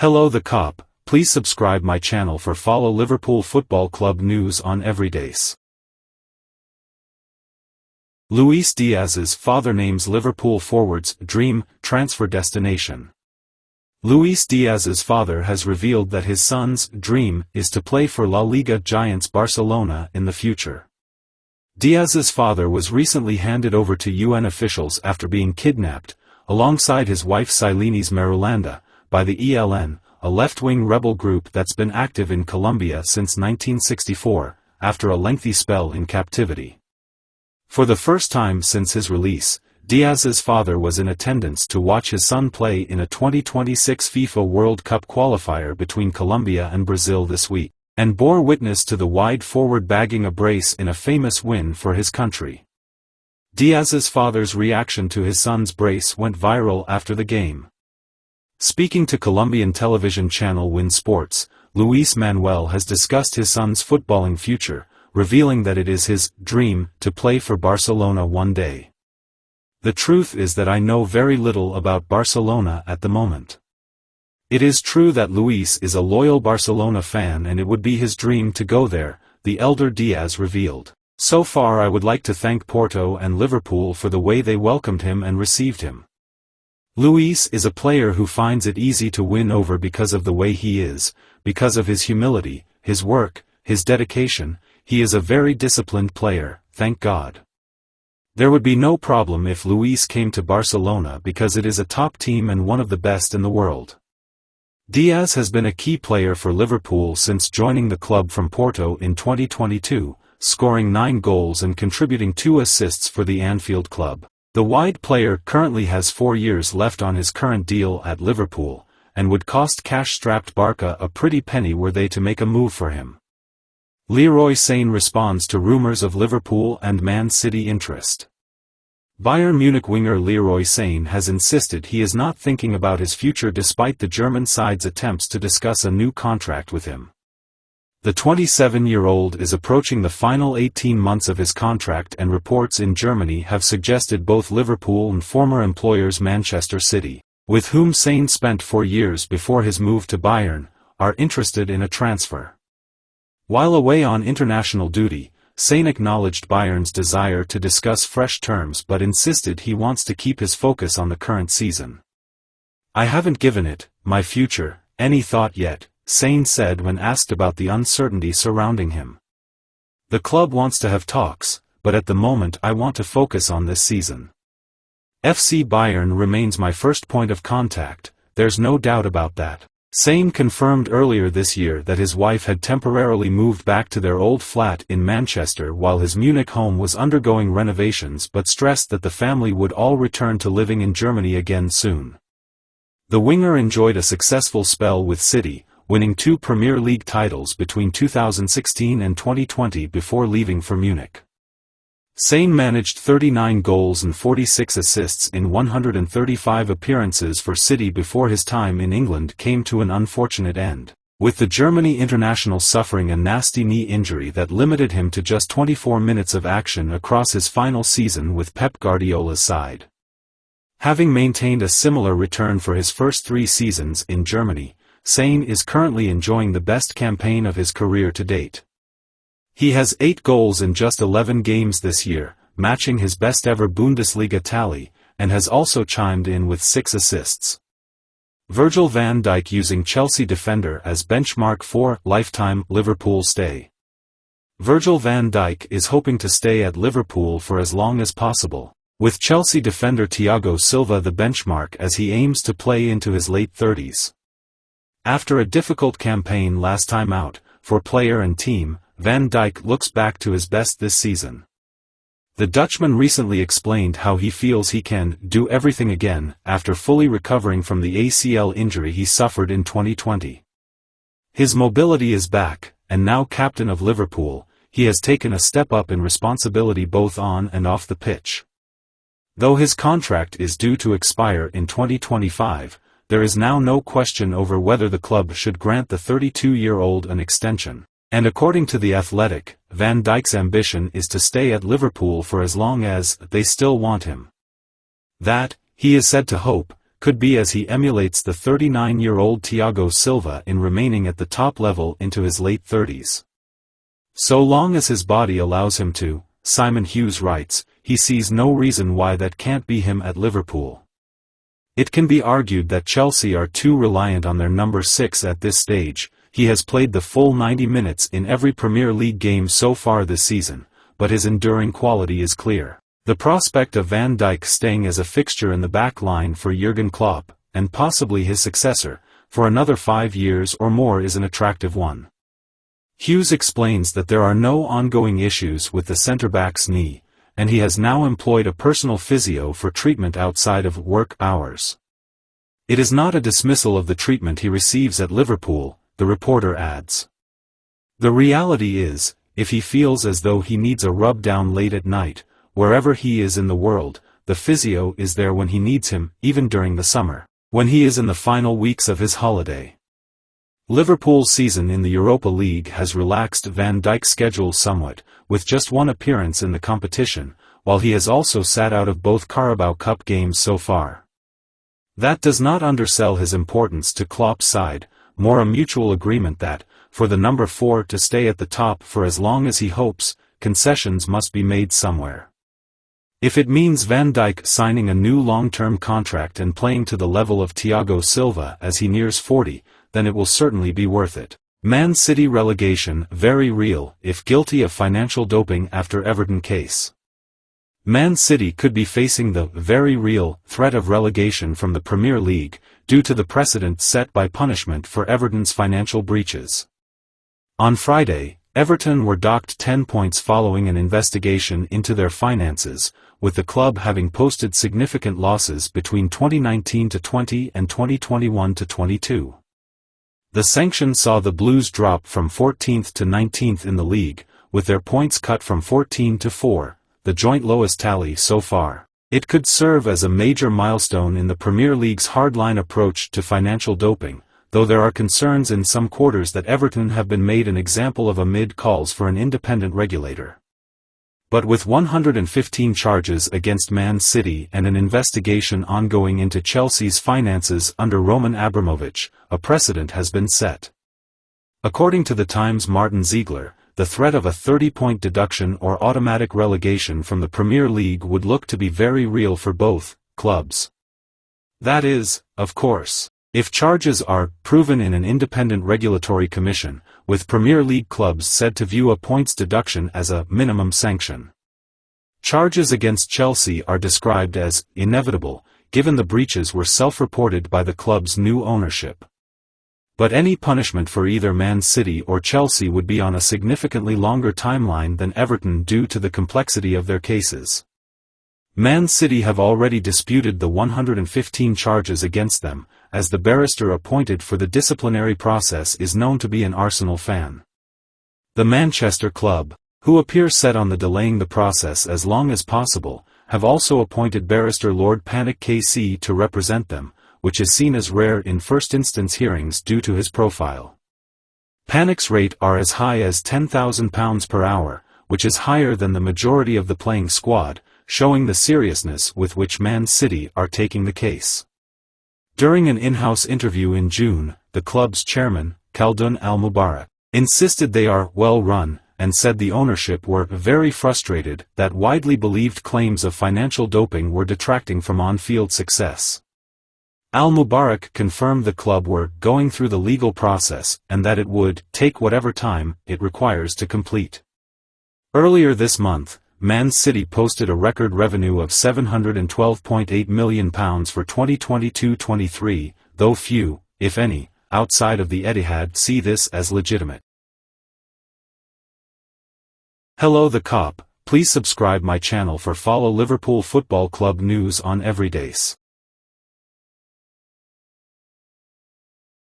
Hello the cop, please subscribe my channel for follow Liverpool Football Club news on every days. Luis Diaz's father names Liverpool forward's dream transfer destination. Luis Diaz's father has revealed that his son's dream is to play for La Liga giants Barcelona in the future. Diaz's father was recently handed over to UN officials after being kidnapped, alongside his wife Silene Marulanda, by the ELN, a left-wing rebel group that's been active in Colombia since 1964, after a lengthy spell in captivity. For the first time since his release, Diaz's father was in attendance to watch his son play in a 2026 FIFA World Cup qualifier between Colombia and Brazil this week, and bore witness to the wide forward bagging a brace in a famous win for his country. Diaz's father's reaction to his son's brace went viral after the game. Speaking to Colombian television channel Win Sports, Luis Manuel has discussed his son's footballing future, revealing that it is his dream to play for Barcelona one day. The truth is that I know very little about Barcelona at the moment. It is true that Luis is a loyal Barcelona fan and it would be his dream to go there, the elder Diaz revealed. So far I would like to thank Porto and Liverpool for the way they welcomed him and received him. Luis is a player who finds it easy to win over because of the way he is, because of his humility, his work, his dedication. He is a very disciplined player, thank God. There would be no problem if Luis came to Barcelona because it is a top team and one of the best in the world. Diaz has been a key player for Liverpool since joining the club from Porto in 2022, scoring 9 goals and contributing 2 assists for the Anfield club. The wide player currently has 4 years left on his current deal at Liverpool, and would cost cash-strapped Barca a pretty penny were they to make a move for him. Leroy Sane responds to rumors of Liverpool and Man City interest. Bayern Munich winger Leroy Sane has insisted he is not thinking about his future despite the German side's attempts to discuss a new contract with him. The 27-year-old is approaching the final 18 months of his contract, and reports in Germany have suggested both Liverpool and former employers Manchester City, with whom Sane spent 4 years before his move to Bayern, are interested in a transfer. While away on international duty, Sane acknowledged Bayern's desire to discuss fresh terms but insisted he wants to keep his focus on the current season. "I haven't given it, my future, any thought yet," Sane said when asked about the uncertainty surrounding him. "The club wants to have talks, but at the moment I want to focus on this season. FC Bayern remains my first point of contact, there's no doubt about that." Sane confirmed earlier this year that his wife had temporarily moved back to their old flat in Manchester while his Munich home was undergoing renovations, but stressed that the family would all return to living in Germany again soon. The winger enjoyed a successful spell with City, winning 2 Premier League titles between 2016 and 2020 before leaving for Munich. Sane managed 39 goals and 46 assists in 135 appearances for City before his time in England came to an unfortunate end, with the Germany international suffering a nasty knee injury that limited him to just 24 minutes of action across his final season with Pep Guardiola's side. Having maintained a similar return for his first 3 seasons in Germany, Sane is currently enjoying the best campaign of his career to date. He has 8 goals in just 11 games this year, matching his best-ever Bundesliga tally, and has also chimed in with 6 assists. Virgil van Dijk using Chelsea defender as benchmark for lifetime Liverpool stay. Virgil van Dijk is hoping to stay at Liverpool for as long as possible, with Chelsea defender Thiago Silva the benchmark as he aims to play into his late 30s. After a difficult campaign last time out, for player and team, Van Dijk looks back to his best this season. The Dutchman recently explained how he feels he can do everything again after fully recovering from the ACL injury he suffered in 2020. His mobility is back, and now captain of Liverpool, he has taken a step up in responsibility both on and off the pitch. Though his contract is due to expire in 2025, there is now no question over whether the club should grant the 32-year-old an extension. And according to The Athletic, Van Dijk's ambition is to stay at Liverpool for as long as they still want him. That, he is said to hope, could be as he emulates the 39-year-old Thiago Silva in remaining at the top level into his late 30s. So long as his body allows him to, Simon Hughes writes, he sees no reason why that can't be him at Liverpool. It can be argued that Chelsea are too reliant on their number 6 at this stage. He has played the full 90 minutes in every Premier League game so far this season, but his enduring quality is clear. The prospect of Van Dijk staying as a fixture in the back line for Jurgen Klopp, and possibly his successor, for another 5 years or more is an attractive one. Hughes explains that there are no ongoing issues with the centre-back's knee, and he has now employed a personal physio for treatment outside of work hours. It is not a dismissal of the treatment he receives at Liverpool, the reporter adds. The reality is, if he feels as though he needs a rub-down late at night, wherever he is in the world, the physio is there when he needs him, even during the summer, when he is in the final weeks of his holiday. Liverpool's season in the Europa League has relaxed Van Dijk's schedule somewhat, with just one appearance in the competition, while he has also sat out of both Carabao Cup games so far. That does not undersell his importance to Klopp's side, more a mutual agreement that, for the number 4 to stay at the top for as long as he hopes, concessions must be made somewhere. If it means Van Dijk signing a new long-term contract and playing to the level of Thiago Silva as he nears 40, then it will certainly be worth it. Man City relegation very real if guilty of financial doping after Everton case. Man City could be facing the very real threat of relegation from the Premier League, due to the precedent set by punishment for Everton's financial breaches. On Friday, Everton were docked 10 points following an investigation into their finances, with the club having posted significant losses between 2019-20 and 2021-22. The sanction saw the Blues drop from 14th to 19th in the league, with their points cut from 14 to 4, the joint lowest tally so far. It could serve as a major milestone in the Premier League's hardline approach to financial doping, though there are concerns in some quarters that Everton have been made an example of amid calls for an independent regulator. But with 115 charges against Man City and an investigation ongoing into Chelsea's finances under Roman Abramovich, a precedent has been set. According to the Times' Martin Ziegler, the threat of a 30-point deduction or automatic relegation from the Premier League would look to be very real for both clubs. That is, of course, if charges are proven in an independent regulatory commission, with Premier League clubs said to view a points deduction as a minimum sanction. Charges against Chelsea are described as inevitable, given the breaches were self-reported by the club's new ownership. But any punishment for either Man City or Chelsea would be on a significantly longer timeline than Everton due to the complexity of their cases. Man City have already disputed the 115 charges against them, as the barrister appointed for the disciplinary process is known to be an Arsenal fan. The Manchester club, who appear set on the delaying the process as long as possible, have also appointed barrister Lord Panic KC to represent them, which is seen as rare in first-instance hearings due to his profile. Panic's rate are as high as £10,000 per hour, which is higher than the majority of the playing squad, showing the seriousness with which Man City are taking the case. During an in-house interview in June, the club's chairman, Khaldun Al-Mubarak, insisted they are well-run, and said the ownership were very frustrated that widely believed claims of financial doping were detracting from on-field success. Al-Mubarak confirmed the club were going through the legal process and that it would take whatever time it requires to complete. Earlier this month, Man City posted a record revenue of £712.8 million for 2022-23, though few, if any, outside of the Etihad see this as legitimate. Hello the Cop, please subscribe my channel for follow Liverpool Football Club news on every days.